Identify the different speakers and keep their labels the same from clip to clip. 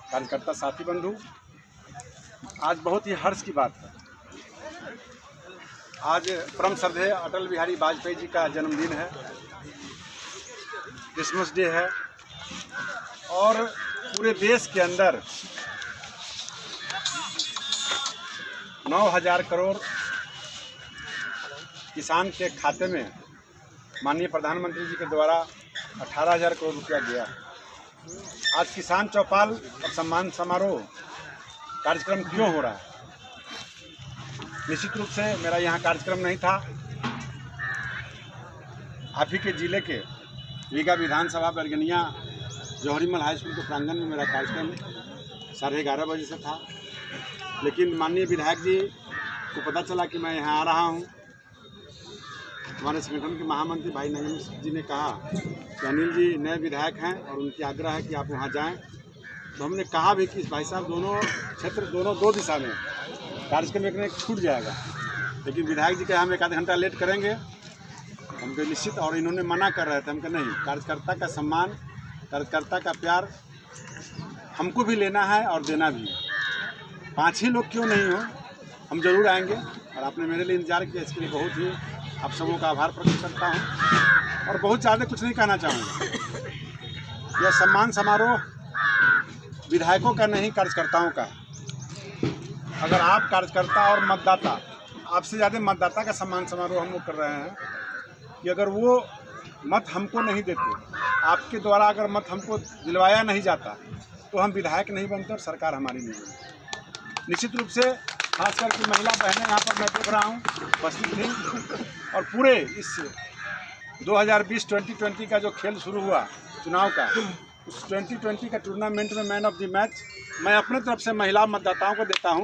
Speaker 1: कार्यकर्ता साथी बंधु, आज बहुत ही हर्ष की बात है। आज परम श्रद्धेय अटल बिहारी वाजपेयी जी का जन्मदिन है, क्रिसमस डे है और पूरे देश के अंदर 9,000 करोड़ किसान के खाते में माननीय प्रधानमंत्री जी के द्वारा 18,000 करोड़ रुपया गया। आज किसान चौपाल और सम्मान समारोह कार्यक्रम क्यों हो रहा है? निश्चित रूप से मेरा यहाँ कार्यक्रम नहीं था। आप ही के जिले के रीगा विधानसभा बरगनिया जौहरीमल हाई स्कूल के प्रांगण में मेरा कार्यक्रम 11:30 बजे से था, लेकिन माननीय विधायक जी को पता चला कि मैं यहाँ आ रहा हूँ। हमारे संगठन के महामंत्री भाई नगेंद्र जी ने कहा कि अनिल जी नए विधायक हैं और उनकी आग्रह है कि आप वहाँ जाएं। तो हमने कहा भी कि भाई साहब दोनों क्षेत्र दो दिशा में कार्यक्रम एक छूट जाएगा, लेकिन विधायक जी कहे हम 1 आध घंटा लेट करेंगे। हमको निश्चित, और इन्होंने मना कर रहे थे। हमको नहीं, कार्यकर्ता का सम्मान, कार्यकर्ता का प्यार हमको भी लेना है और देना भी है। 5 ही लोग क्यों नहीं हो, हम जरूर आएंगे। और आपने मेरे लिए इंतजार किया, इसके लिए बहुत ही आप सबों का आभार प्रकट करता हूँ और बहुत ज़्यादा कुछ नहीं कहना चाहूँगा। यह सम्मान समारोह विधायकों का नहीं, कार्यकर्ताओं का। अगर आप कार्यकर्ता और मतदाता, आपसे ज़्यादा मतदाता का सम्मान समारोह हम लोग कर रहे हैं कि अगर वो मत हमको नहीं देते, आपके द्वारा अगर मत हमको दिलवाया नहीं जाता तो हम विधायक नहीं बनते और सरकार हमारी नहीं बनती। निश्चित रूप से खास करके महिला बहनें यहाँ पर मैं देख रहा हूँ उपस्थित थी, और पूरे इस 2020 का जो खेल शुरू हुआ चुनाव का, उस 2020 का टूर्नामेंट में मैन ऑफ द मैच मैं अपने तरफ से महिला मतदाताओं को देता हूँ,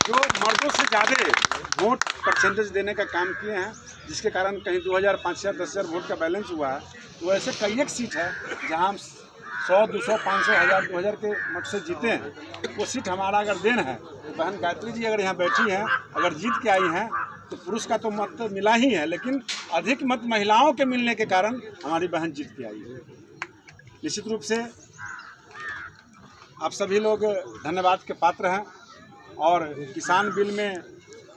Speaker 1: जो मर्दों से ज़्यादा वोट परसेंटेज देने का काम किए हैं, जिसके कारण कहीं 2,000, 5,000, 10,000 वोट का बैलेंस हुआ है। तो ऐसे कई एक सीट है जहाँ हम 100, 200, 500, 1000, 2000 के मत से जीते हैं। वो सीट हमारा अगर देन है, तो बहन गायत्री जी अगर यहाँ बैठी हैं, अगर जीत के आई हैं, तो पुरुष का तो मत मिला ही है, लेकिन अधिक मत महिलाओं के मिलने के कारण हमारी बहन जीत के आई है। निश्चित रूप से आप सभी लोग धन्यवाद के पात्र हैं। और किसान बिल में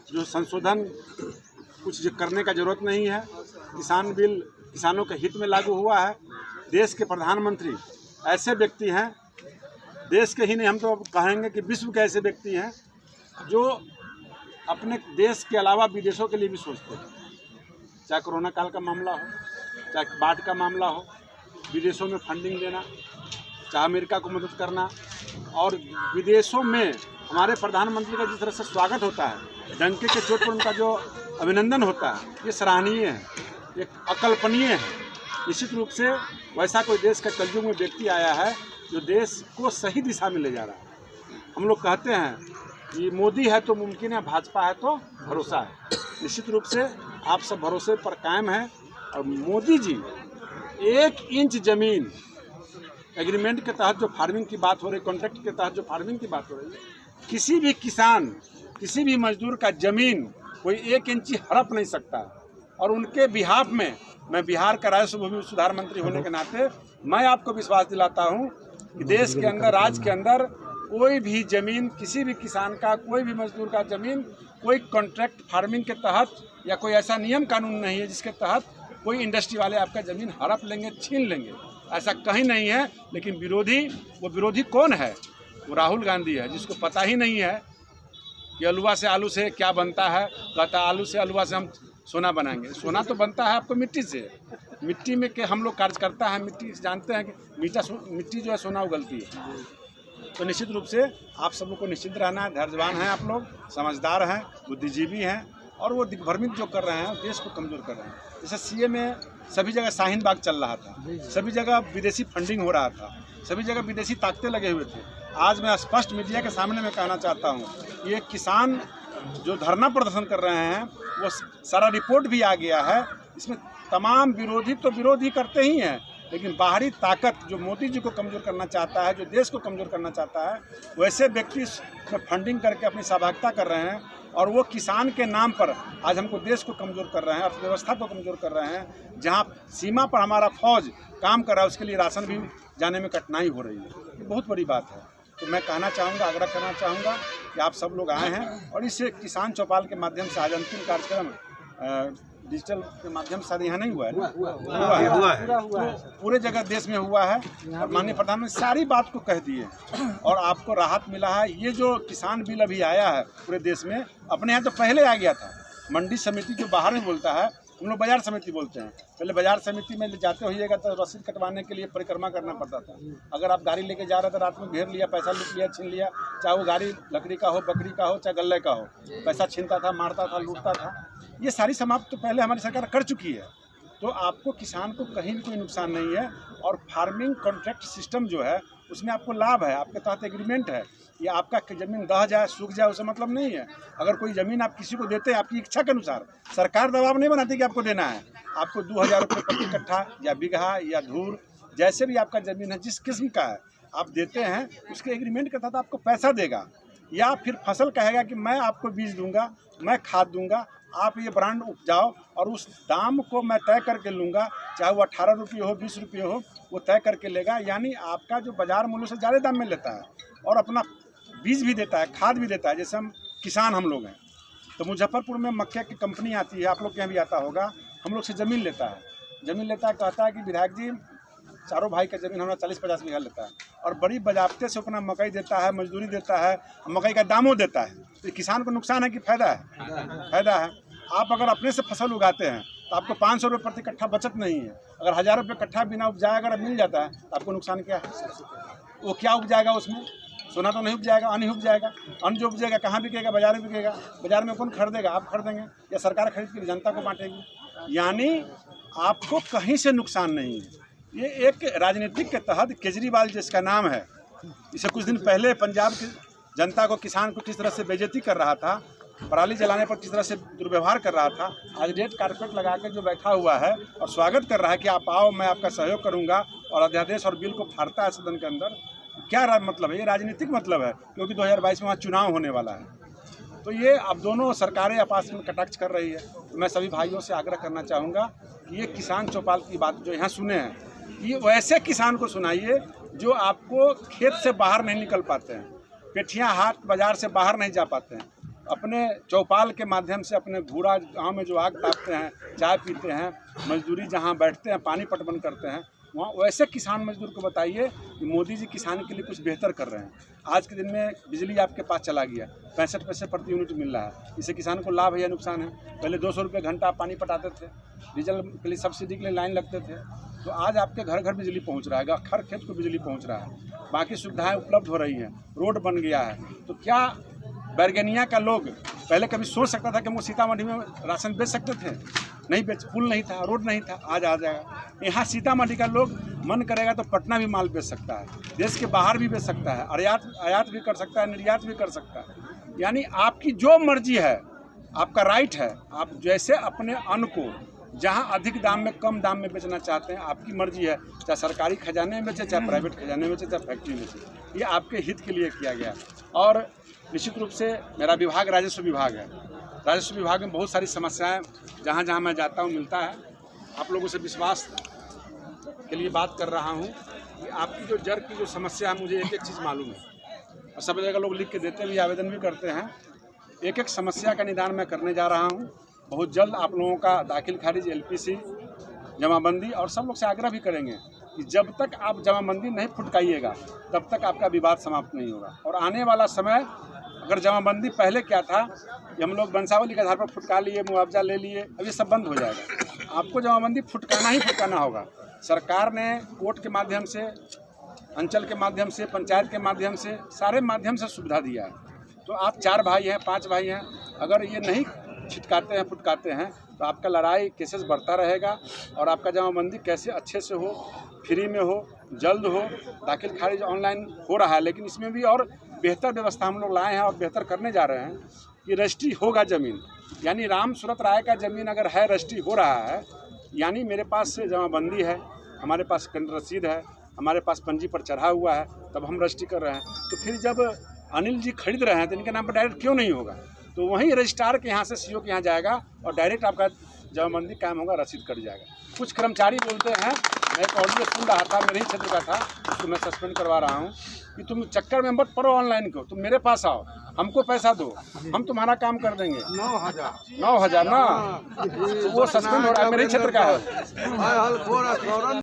Speaker 1: जो संशोधन कुछ जो करने का ज़रूरत नहीं है, किसान बिल किसानों के हित में लागू हुआ है। देश के प्रधानमंत्री ऐसे व्यक्ति हैं, देश के ही नहीं, हम तो कहेंगे कि विश्व के ऐसे व्यक्ति हैं जो अपने देश के अलावा विदेशों के लिए भी सोचते हैं। चाहे कोरोना काल का मामला हो, चाहे बाढ़ का मामला हो, विदेशों में फंडिंग देना, चाहे अमेरिका को मदद करना, और विदेशों में हमारे प्रधानमंत्री का जिस तरह से स्वागत होता है, डंके के चोट पर उनका जो अभिनंदन होता है, ये सराहनीय है, ये अकल्पनीय है। निश्चित रूप से वैसा कोई देश का कलयुग में व्यक्ति आया है जो देश को सही दिशा में ले जा रहा है। हम लोग कहते हैं कि मोदी है तो मुमकिन है, भाजपा है तो भरोसा है। निश्चित रूप से आप सब भरोसे पर कायम हैं, और मोदी जी 1 इंच ज़मीन एग्रीमेंट के तहत जो फार्मिंग की बात हो रही, कॉन्ट्रैक्ट के तहत जो फार्मिंग की बात हो रही है, किसी भी किसान, किसी भी मजदूर का ज़मीन कोई 1 इंच हड़प नहीं सकता। और उनके बिहाफ में मैं बिहार का राजस्व भूमि सुधार मंत्री होने के नाते मैं आपको विश्वास दिलाता हूं कि देश के अंदर, राज्य के अंदर कोई भी ज़मीन, किसी भी किसान का, कोई भी मजदूर का ज़मीन कोई कॉन्ट्रैक्ट फार्मिंग के तहत या कोई ऐसा नियम कानून नहीं है जिसके तहत कोई इंडस्ट्री वाले आपका ज़मीन हड़प लेंगे, छीन लेंगे। ऐसा कहीं नहीं है। लेकिन विरोधी, वो विरोधी कौन है? वो राहुल गांधी है, जिसको पता ही नहीं है कि अलुआ से आलू से क्या बनता है। कहता आलू से, अलुआ से हम सोना बनाएंगे। सोना तो बनता है आपको मिट्टी से। मिट्टी में के हम लोग कार्य करता है, मिट्टी जानते हैं कि मिट्टी जो है सोना उगलती है। तो निश्चित रूप से आप सब लोग को निश्चित रहना है। धैर्यवान हैं आप लोग, समझदार हैं, बुद्धिजीवी हैं, और वो दिग्भ्रमित जो कर रहे हैं देश को कमज़ोर कर रहे हैं। जैसे सीए में सभी जगह शाहीन बाग चल रहा था, सभी जगह विदेशी फंडिंग हो रहा था, सभी जगह विदेशी ताकतें लगे हुए थे। आज मैं स्पष्ट मीडिया के सामने में कहना चाहता हूँ, ये किसान जो धरना प्रदर्शन कर रहे हैं, वो सारा रिपोर्ट भी आ गया है। इसमें तमाम विरोधी तो विरोध ही करते ही हैं, लेकिन बाहरी ताकत जो मोदी जी को कमज़ोर करना चाहता है, जो देश को कमज़ोर करना चाहता है, वैसे व्यक्ति इसमें फंडिंग करके अपनी सहभागिता कर रहे हैं। और वो किसान के नाम पर आज हमको देश को कमज़ोर कर रहे हैं, अर्थव्यवस्था को कमज़ोर कर रहे हैं। जहाँ सीमा पर हमारा फौज काम कर रहा है, उसके लिए राशन भी जाने में कठिनाई हो रही है। ये बहुत बड़ी बात है। तो मैं कहना चाहूँगा, आग्रह करना चाहूँगा कि आप सब लोग आए हैं और इस किसान चौपाल के माध्यम से आज अंतिम कार्यक्रम डिजिटल के माध्यम से यहाँ नहीं हुआ है, हुआ है। तो पूरे जगह देश में हुआ है और माननीय प्रधानमंत्री सारी बात को कह दिए और आपको राहत मिला है। ये जो किसान बिल अभी आया है पूरे देश में, अपने यहाँ तो पहले आ गया था। मंडी समिति जो बाहर में बोलता है, हम लोग बाजार समिति बोलते हैं। पहले बाजार समिति में जाते होइएगा तो रसीद कटवाने के लिए परिक्रमा करना पड़ता था। अगर आप गाड़ी लेके जा रहे थे, रात में घेर लिया, पैसा लूट लिया, छीन लिया, चाहे वो गाड़ी लकड़ी का हो, बकरी का हो, चाहे गल्ले का हो, पैसा छीनता था, मारता था, लूटता था। ये सारी समाप्त तो पहले हमारी सरकार कर चुकी है। तो आपको किसान को कहीं भी कोई नुकसान नहीं है और फार्मिंग कॉन्ट्रैक्ट सिस्टम जो है उसमें आपको लाभ है, आपके तहत एग्रीमेंट है। ये आपका ज़मीन दह जाए, सूख जाए, उससे मतलब नहीं है। अगर कोई ज़मीन आप किसी को देते हैं आपकी इच्छा के अनुसार, सरकार दबाव नहीं बनाती कि आपको देना है। आपको 2000 रुपये प्रति कट्ठा या बीघा या धूर, जैसे भी आपका ज़मीन है, जिस किस्म का है आप देते हैं, उसके एग्रीमेंट के तहत आपको पैसा देगा। या फिर फसल कहेगा कि मैं आपको बीज दूंगा, मैं खाद दूंगा, आप ये ब्रांड उपजाओ और उस दाम को मैं तय करके लूँगा, चाहे वो 18 रुपये हो, 20 रुपये हो, वो तय करके लेगा। यानी आपका जो बाज़ार मूल्य से ज़्यादा दाम में लेता है और अपना बीज भी देता है, खाद भी देता है। जैसे हम लोग हैं तो मुजफ्फरपुर में मक्के की कंपनी आती है, आप लोग के यहाँ भी आता होगा, हम लोग से ज़मीन लेता है, कहता है कि विधायक जी चारों भाई का ज़मीन हमारा 40-50 बीघा लेता है और बड़ी बजाबते से अपना मकई देता है, मजदूरी देता है, मकई का दामों देता है। तो किसान को नुकसान है कि फ़ायदा है? फ़ायदा है। आप अगर अपने से फसल उगाते हैं तो आपको 500 रुपये प्रति कट्ठा बचत नहीं है। अगर 1000 रुपये कट्ठा बिना उपजाए अगर मिल जाता है तो आपको नुकसान क्या है? वो क्या उपजाएगा उसमें? सोना तो नहीं उपजाएगा, अन्न ही उपजाएगा। अन्न जो उपजाएगा कहाँ बिकेगा? बाजार में बिकेगा। बाजार में कौन खरीदेगा? आप खरीदेंगे या सरकार खरीद के जनता को बांटेगी। यानी आपको कहीं से नुकसान नहीं है। ये एक राजनीतिक के तहत केजरीवाल जिसका नाम है, इसे कुछ दिन पहले पंजाब की जनता को, किसान को किस तरह से बेइज्जती कर रहा था, पराली जलाने पर किस तरह से दुर्व्यवहार कर रहा था, आज रेड कारपेट लगा के जो बैठा हुआ है और स्वागत कर रहा है कि आप आओ, मैं आपका सहयोग करूंगा, और अध्यादेश और बिल को फाड़ता है सदन के अंदर। क्या मतलब है? ये राजनीतिक मतलब है, क्योंकि 2022 में वहाँ चुनाव होने वाला है। तो ये अब दोनों सरकारें आपस में कटाक्ष कर रही है। तो मैं सभी भाइयों से आग्रह करना चाहूँगा कि ये किसान चौपाल की बात जो यहाँ सुने हैं, ये वैसे किसान को सुनाइए जो आपको खेत से बाहर नहीं निकल पाते हैं, पेठियाँ हाट बाज़ार से बाहर नहीं जा पाते हैं, अपने चौपाल के माध्यम से अपने घूरा गाँव में जो आग तापते हैं, चाय पीते हैं, मजदूरी जहाँ बैठते हैं, पानी पटवन करते हैं, वहाँ वैसे किसान मजदूर को बताइए कि मोदी जी किसान के लिए कुछ बेहतर कर रहे हैं। आज के दिन में बिजली आपके पास चला गया, 65 पैसे प्रति यूनिट मिल रहा है। इससे किसान को लाभ है या नुकसान है? पहले 200 रुपये घंटा पानी पटाते थे, डीजल के लिए सब्सिडी के लिए लाइन लगते थे, तो आज आपके घर घर बिजली पहुंच रहा है, हर खेत को बिजली पहुंच रहा है, बाकी सुविधाएं उपलब्ध हो रही हैं, रोड बन गया है। तो क्या बैरगनिया का लोग पहले कभी सोच सकता था कि वो सीतामढ़ी में राशन बेच सकते थे? नहीं बेच, पुल नहीं था, रोड नहीं था, आज आ जाएगा। यहाँ सीतामढ़ी का लोग मन करेगा तो पटना भी माल बेच सकता है, देश के बाहर भी बेच सकता है, आयात भी कर सकता है, निर्यात भी कर सकता है। यानी आपकी जो मर्जी है, आपका राइट है, आप जैसे अपने अन्न को जहाँ अधिक दाम में कम दाम में बेचना चाहते हैं, आपकी मर्जी है। चाहे सरकारी खजाने में बेचे, चाहे प्राइवेट खजाने में बेचे, चाहे फैक्ट्री में बेचे, ये आपके हित के लिए किया गया। और निश्चित रूप से मेरा विभाग राजस्व विभाग है। राजस्व विभाग में बहुत सारी समस्याएं जहाँ जहाँ मैं जाता हूँ मिलता है। आप लोगों से विश्वास के लिए बात कर रहा हूँ कि आपकी जो जड़ की जो समस्या है, मुझे एक एक चीज़ मालूम है और सब जगह लोग लिख के देते भी, आवेदन भी करते हैं। एक एक समस्या का निदान मैं करने जा रहा हूँ। बहुत जल्द आप लोगों का दाखिल खारिज, LPC, जमाबंदी, और सब लोग से आग्रह भी करेंगे कि जब तक आप जमाबंदी नहीं फुटकाइएगा तब तक आपका विवाद समाप्त नहीं होगा। और आने वाला समय, अगर जमाबंदी पहले क्या था कि हम लोग वंशावली के आधार पर फुटका लिए, मुआवजा ले लिए, अब ये सब बंद हो जाएगा। आपको जमाबंदी फुटकाना ही फुटकाना होगा। सरकार ने कोर्ट के माध्यम से, अंचल के माध्यम से, पंचायत के माध्यम से, सारे माध्यम से सुविधा दिया है। तो आप 4 भाई हैं, 5 भाई हैं, अगर ये नहीं छिटकाते हैं, फुटकाते हैं, तो आपका लड़ाई केसेस बढ़ता रहेगा और आपका जमाबंदी कैसे अच्छे से हो, फ्री में हो, जल्द हो। दाखिल खारिज ऑनलाइन हो रहा है, लेकिन इसमें भी और बेहतर व्यवस्था हम लोग लाए हैं और बेहतर करने जा रहे हैं कि रजिस्ट्री होगा ज़मीन। यानी राम सूरत राय का ज़मीन अगर है, रजिस्ट्री हो रहा है, यानी मेरे पास जमाबंदी है, हमारे पास कंड रसीद है, हमारे पास पंजी पर चढ़ा हुआ है, तब हम रजिस्ट्री कर रहे हैं। तो फिर जब अनिल जी खरीद रहे हैं तो इनके नाम पर डायरेक्ट क्यों नहीं होगा? तो वहीं रजिस्ट्रार के यहाँ से CO के यहाँ जाएगा और डायरेक्ट आपका जमाबंदी कायम होगा, रसीद कट जाएगा। कुछ कर्मचारी बोलते हैं मैं एक ऑडियो सुन रहा था, मेरे ही क्षेत्र का था, उसको मैं सस्पेंड करवा रहा हूँ कि तुम चक्कर में मत पड़ो ऑनलाइन को, तुम मेरे पास आओ, हमको पैसा दो, हम तुम्हारा काम कर देंगे। 9,000 ना, तो वो सस्पेंड हो रहा है, मेरे ही क्षेत्र का है।